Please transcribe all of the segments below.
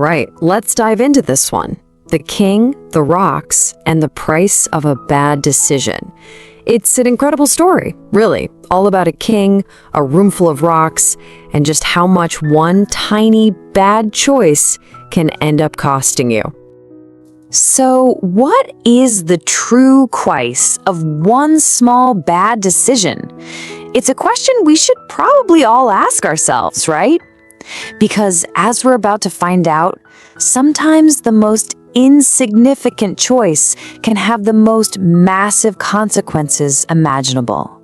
right, let's dive into this one. The king, the rocks, and the price of a bad decision. It's an incredible story, really, all about a king, a room full of rocks, and just how much one tiny bad choice can end up costing you. So, what is the true price of one small bad decision? It's a question we should probably all ask ourselves, right? Because as we're about to find out, sometimes the most insignificant choice can have the most massive consequences imaginable.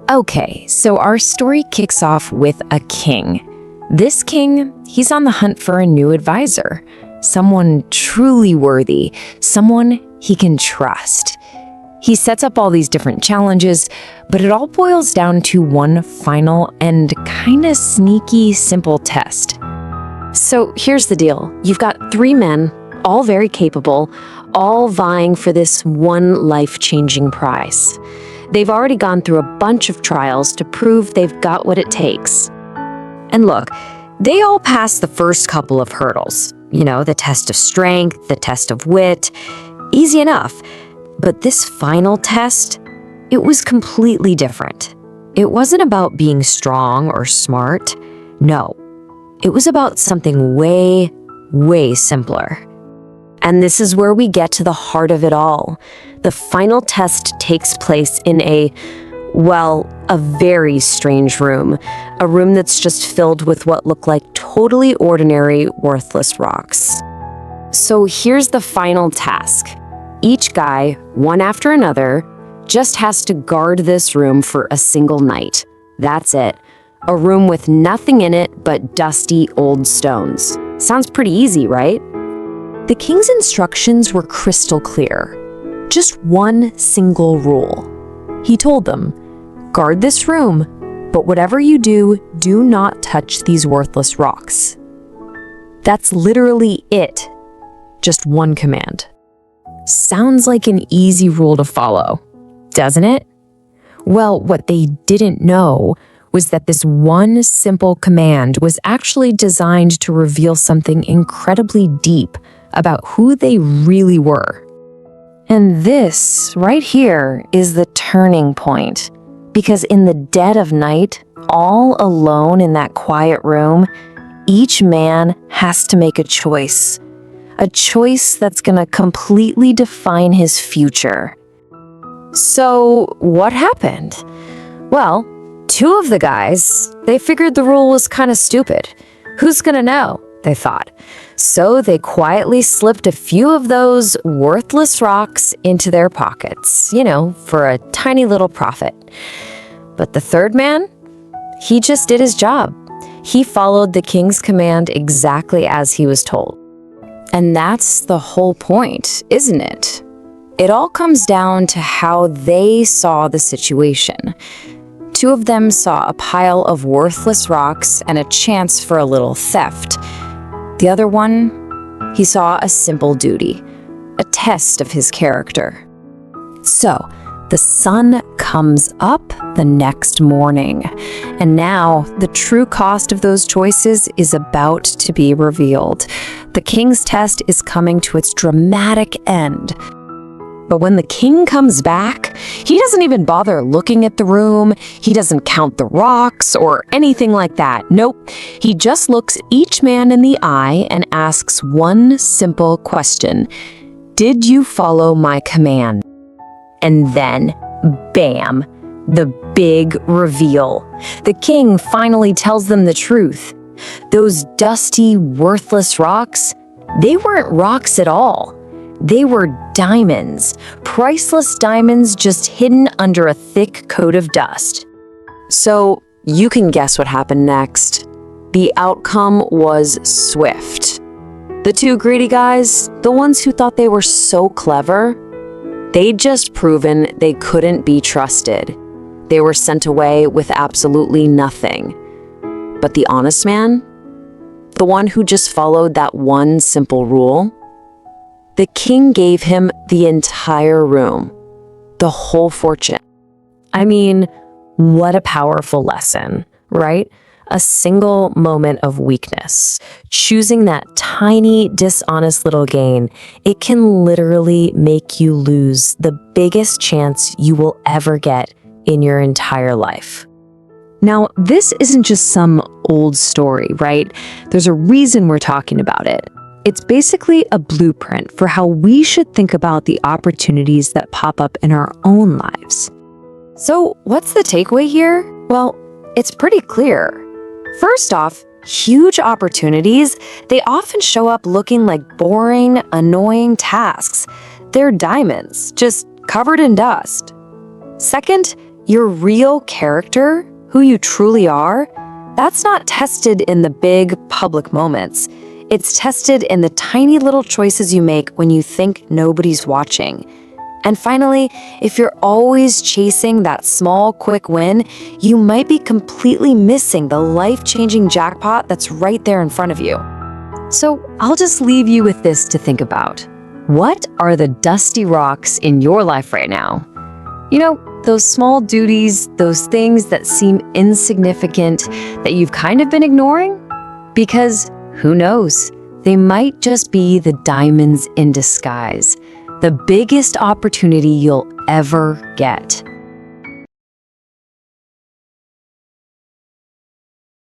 Okay, so our story kicks off with a king. This king, he's on the hunt for a new advisor, someone truly worthy, someone he can trust. He sets up all these different challenges, but it all boils down to one final and kind of sneaky simple test. So here's the deal. You've got 3 men, all very capable, all vying for this one life-changing prize. They've already gone through a bunch of trials to prove they've got what it takes. And look, they all passed the first couple of hurdles. You know, the test of strength, the test of wit. Easy enough. But this final test, it was completely different. It wasn't about being strong or smart. No, it was about something way, way simpler. And this is where we get to the heart of it all. The final test takes place in a very strange room. A room that's just filled with what look like totally ordinary, worthless rocks. So here's the final task. Each guy, one after another, just has to guard this room for a single night. That's it. A room with nothing in it but dusty old stones. Sounds pretty easy, right? The king's instructions were crystal clear. Just one single rule. He told them, guard this room, but whatever you do, do not touch these worthless rocks. That's literally it. Just one command. Sounds like an easy rule to follow, doesn't it? Well, what they didn't know was that this one simple command was actually designed to reveal something incredibly deep about who they really were. And this, right here, is the turning point. Because in the dead of night, all alone in that quiet room, each man has to make a choice. A choice that's gonna completely define his future. So, what happened? Well, 2 of the guys, they figured the rule was kind of stupid. Who's gonna know? They thought. So they quietly slipped a few of those worthless rocks into their pockets, for a tiny little profit. But the 3rd man, he just did his job. He followed the king's command exactly as he was told. And that's the whole point, isn't it? It all comes down to how they saw the situation. 2 of them saw a pile of worthless rocks and a chance for a little theft. The other one, he saw a simple duty, a test of his character. So, the sun comes up the next morning, and now the true cost of those choices is about to be revealed. The king's test is coming to its dramatic end. But when the king comes back, he doesn't even bother looking at the room. He doesn't count the rocks or anything like that. Nope. He just looks each man in the eye and asks one simple question. Did you follow my command? And then, bam, the big reveal. The king finally tells them the truth. Those dusty, worthless rocks, they weren't rocks at all. They were diamonds, priceless diamonds just hidden under a thick coat of dust. So you can guess what happened next. The outcome was swift. The 2 greedy guys, the ones who thought they were so clever, they'd just proven they couldn't be trusted. They were sent away with absolutely nothing. But the honest man, the one who just followed that one simple rule, the king gave him the entire room, the whole fortune. I mean, what a powerful lesson, right? a single moment of weakness, choosing that tiny, dishonest little gain, it can literally make you lose the biggest chance you will ever get in your entire life. Now, this isn't just some old story, right? There's a reason we're talking about it. It's basically a blueprint for how we should think about the opportunities that pop up in our own lives. So, what's the takeaway here? Well, it's pretty clear. First off, huge opportunities, they often show up looking like boring, annoying tasks. They're diamonds, just covered in dust. Second, your real character, who you truly are, that's not tested in the big public moments. It's tested in the tiny little choices you make when you think nobody's watching. And finally, if you're always chasing that small, quick win, you might be completely missing the life-changing jackpot that's right there in front of you. So I'll just leave you with this to think about. What are the dusty rocks in your life right now? You know, those small duties, those things that seem insignificant that you've kind of been ignoring? Because who knows, they might just be the diamonds in disguise, the biggest opportunity you'll ever get.